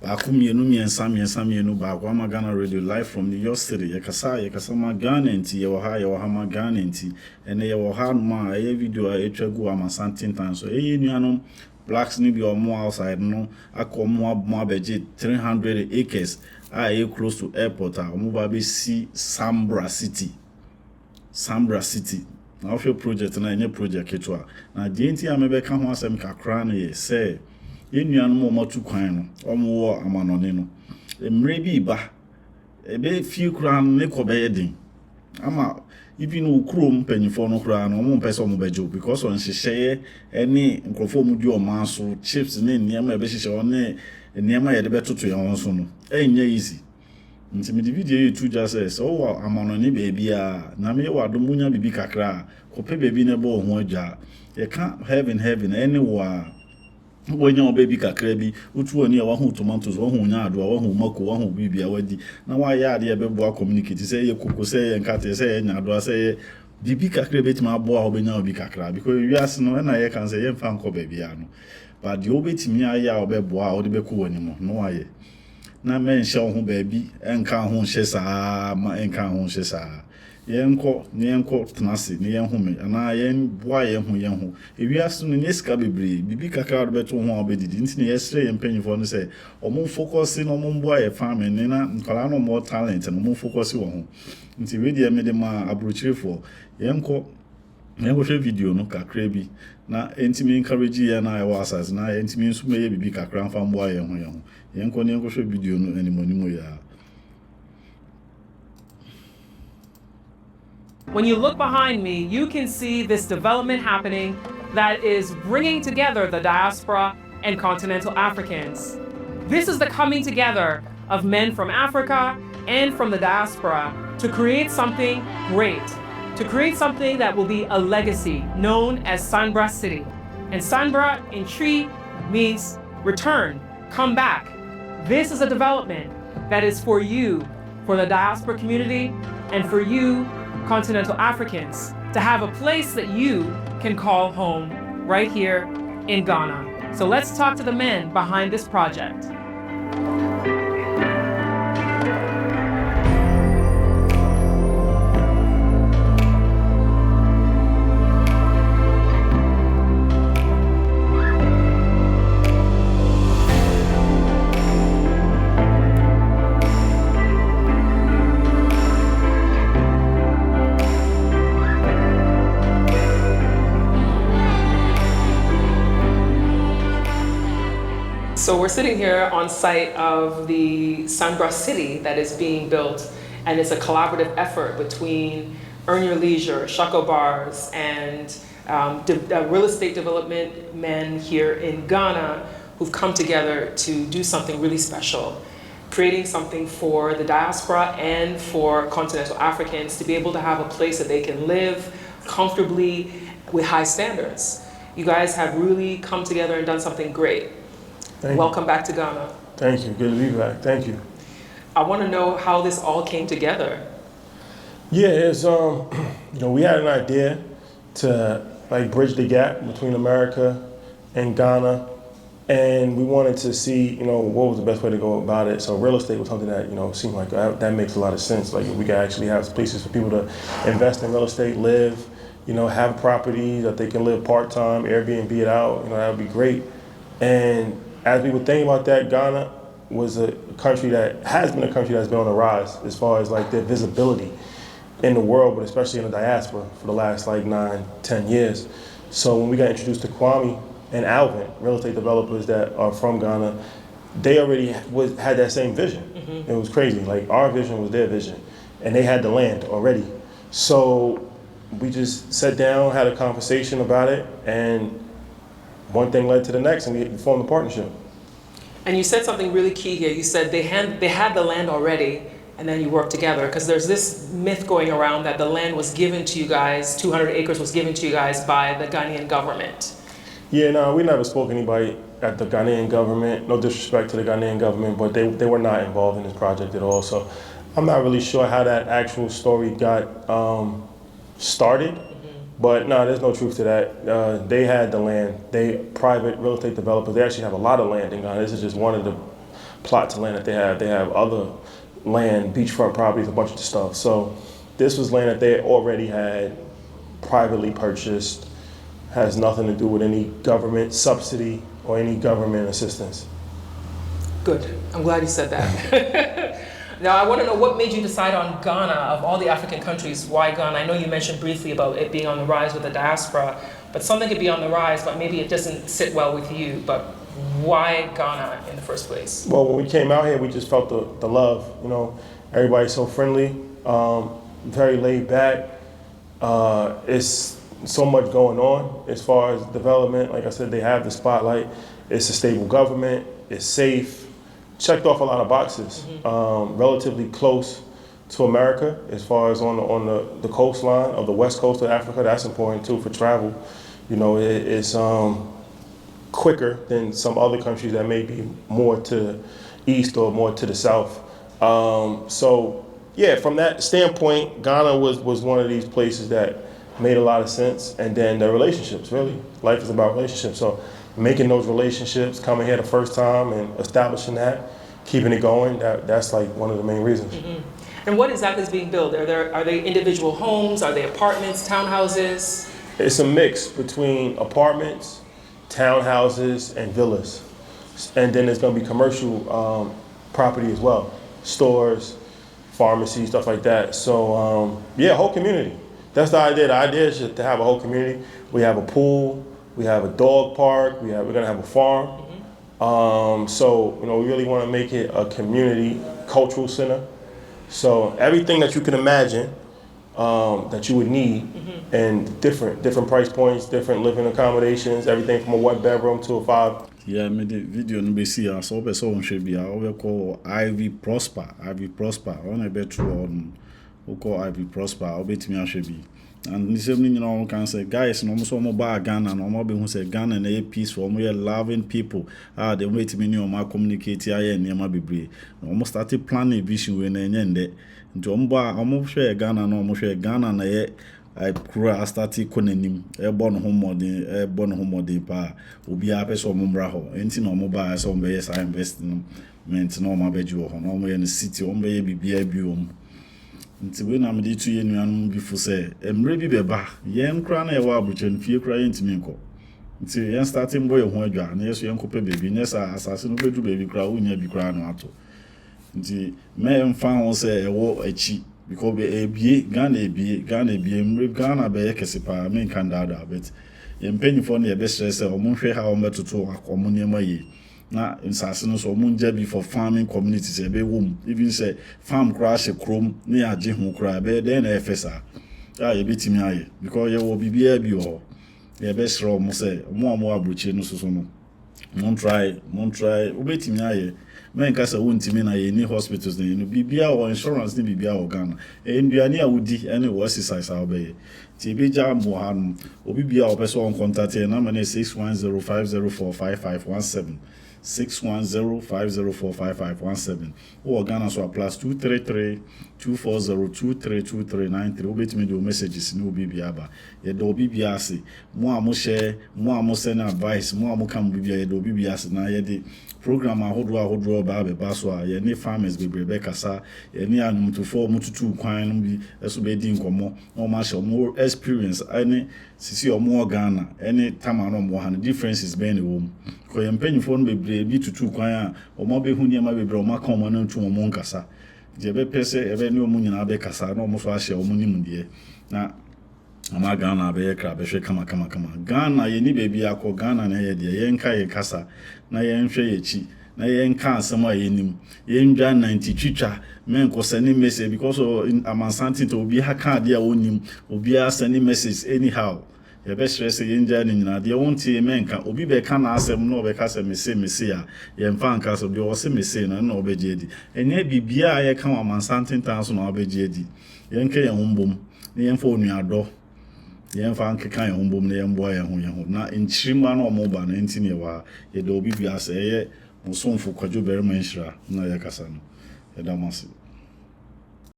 Baako mienu miensa mienu baako ama Ghana Radio live from New York City. Yekasa ma Ghana nti ye ha ma Ghana nti. Ene ye wo ha ma video a etwagu ama something time so nuanom blacks ni bi omo outside no akomo abeje 300 acres close to airport a omo ba be see Sanbra city. Na official project na enye project ketwa. Na die nti amebeka ho asem kakra na ye say nuanom omatu kwan no omo amanone no emre bi ba ebe few kran ne ko be yedin ama even ukrom panyifo no kra no omo pese omo bejo because on hyehyeye ene nkrofo mu di oman so chips ne niam ebe hyehyeye one niam yede betoto ye won so no enye easy nti me video you just say so amanone baby a na me wadomunya bibi kakra ko pe baby ne bo ho adwa ye ka heaven anywhere when your baby kakra bi utu oni wa hu tomatoes wa hu nya ado wa hu mako wa hu bibia wadi na wa ya ade be bo communicate say ye koko say ye nkate say ye nya ado say ye bibi kakra betima abo a obenya obi kakra because we as no na ye kan say ye mfa nko baby ano but the obetimi aya obebo a ode be ko wani mo no aye na men hye ho baby enka ho hye saa ma enka ho hye saa yenko tenase ne yen home ana yen boa yen ho ewiaso no nyeska bebre bibi kakra do beto ho obedidi ntine yesre yen panyifo no say omo focus no omo boa ye farming ne na nkala no more talent no omo focus wo ho nti we dey me de ma abrochirefo yenko hwe video no kakra bi na entimi encourage ye na e asas na entimi nso meye bibi kakra mfa boa ye ho yenko hwe video no animonimo ya. When you look behind me, you can see this development happening that is bringing together the diaspora and continental Africans. This is the coming together of men from Africa and from the diaspora to create something great, to create something that will be a legacy known as Sanbra City. And Sanbra in Tree means return, come back. This is a development that is for you, for the diaspora community, and for you, continental Africans, to have a place that you can call home right here in Ghana. So let's talk to the men behind this project. So we're sitting here on site of the Sanbra City that is being built, and it's a collaborative effort between Earn Your Leisure, Shako Bars, and real estate development men here in Ghana who've come together to do something really special, creating something for the diaspora and for continental Africans to be able to have a place that they can live comfortably with high standards. You guys have really come together and done something great. Welcome back to Ghana. Thank you. Good to be back. Thank you. I want to know how this all came together. Yeah, it's we had an idea to bridge the gap between America and Ghana, and we wanted to see what was the best way to go about it. So real estate was something that seemed like that makes a lot of sense. Like we could actually have places for people to invest in real estate, live, have properties that they can live part-time, Airbnb it out. That would be great. And as we were thinking about that, Ghana was a country that has been a country that's been on the rise as far as their visibility in the world, but especially in the diaspora for the last 9-10 years. So when we got introduced to Kwame and Alvin, real estate developers that are from Ghana, they already had that same vision. Mm-hmm. It was crazy. Our vision was their vision, and they had the land already. So we just sat down, had a conversation about it, and one thing led to the next, and we formed a partnership. And you said something really key here. You said they had the land already, and then you worked together. Because there's this myth going around that the land was given to you guys, 200 acres was given to you guys by the Ghanaian government. Yeah, no, we never spoke to anybody at the Ghanaian government. No disrespect to the Ghanaian government, but they were not involved in this project at all. So I'm not really sure how that actual story got started. But no, there's no truth to that. They had the land. They private real estate developers. They actually have a lot of land in Ghana. This is just one of the plots of land that they have. They have other land, beachfront properties, a bunch of stuff. So this was land that they already had privately purchased, has nothing to do with any government subsidy or any government assistance. Good. I'm glad you said that. Now, I want to know what made you decide on Ghana, of all the African countries, why Ghana? I know you mentioned briefly about it being on the rise with the diaspora, but something could be on the rise, but maybe it doesn't sit well with you. But why Ghana in the first place? Well, when we came out here, we just felt the love. You know, everybody's so friendly, very laid back. It's so much going on as far as development. Like I said, they have the spotlight. It's a stable government. It's safe. Checked off a lot of boxes. Relatively close to America as far as on the coastline of the west coast of Africa. That's important too for travel. You know, it's quicker than some other countries that may be more to the east or more to the south. So yeah, from that standpoint, Ghana was one of these places that made a lot of sense. And then the relationships, really. Life is about relationships. So making those relationships, coming here the first time and establishing that, keeping it going, that's like one of the main reasons. And what exactly is being built? Are they individual homes? Are they apartments, townhouses? It's a mix between apartments, townhouses, and villas. And then there's going to be commercial property as well. Stores, pharmacies, stuff like that. So yeah, whole community. That's the idea. The idea is just to have a whole community. We have a pool, we have a dog park, we're going to have a farm. So, you know, we really want to make it a community cultural center. So everything that you can imagine that you would need, and different price points, different living accommodations, everything from a 1-bedroom to a 5. Yeah, me the video no be see us so be so should be we call Ivy Prosper on a better one. We call Ivy Prosper obetimi should be. And this evening, you know, can say, guys, no more about Ghana, no more who say Ghana and a peaceful, we are loving people. They wait me on my communicate here and near my baby. Almost started planning a vision when I end it. Jomba, almost share Ghana, no more share Ghana, and I started coning born home pa, will be a person mumbraho, anything no mobile, some base I invest in, meant no my bedroom, no way in the city, on baby be a biome. Nti we na me di tu ye nuanu before say emre bi beba yen kra na e wa abuchen fie kra yen timi nko nti yen starting boy ho adwa na yeso yen kope baby na sa asase no bedu baby kra unya bi kra no ato nti me mfa ho say e wo achi because be ebie Ghana emre Ghana be ye kese pa me kan dada but yen penifo na ye be stress e o mo hwe ha o metoto akomo ne maye na insase no so munja bi for farming communities e be wom even say farm crash krom na age ho kra be den na efesa ye betimi aye because ye wo bibia bi ho ye be sro mo say mo abrochi no so no mon try obetimi aye men kasa wontimi na ye ni hospitals na no bibia or insurance ni bibia o Ghana enduane a wodi ene wo exercise a obeye ti be jam mo han obibia o person on contact na me 61050455517 61050455517 or Ghana so plus 233-240-232393 obetimi do messages no bibia ba ye do bibia se mo amo share mo amo send advice mo amo kam bibia ye do bibia se na ye de program ahodo ba be ba so a ye ne farmers bebrebe kasa ye ne anumtofo mututu kwan no bi eso be di nkomo no ma share more experience any sisi omo Ghana any time no mo han differences be ne wom ko ye mpanyifo no bebrebe bi tutu kwan a omo be hu niam bebrebe omo ka omo no ntu omo nkasa je be pese ebe ne omo nyina be kasa no omo so a share omo nim de na ama Ghana be ye kra be hwe kama Ghana ye ni bebi akọ Ghana na ye de ye nka ye kasa na ye nhwe ye chi na ye nka asem a ye nim ye ndwa 90 twitwa men ko send message because in amansanti to obi ha ka de a onim obi a send message anyhow ye be stress ye ndwa ni nyina de wonti men ka obi be ka na asem no be ka se mese a ye mfa nka so de o se mese na no be je di enye bibia ye ka amansanti tan so na obeje di ye nka ye hombom ne ye mfa onu ado yen fa nkeka ye hombom na ye mboa ye ho na nchirima na omoba na ntine wa ye do bibia se ye musomfo kwadwo berima nhira na ye kasa no ye da mase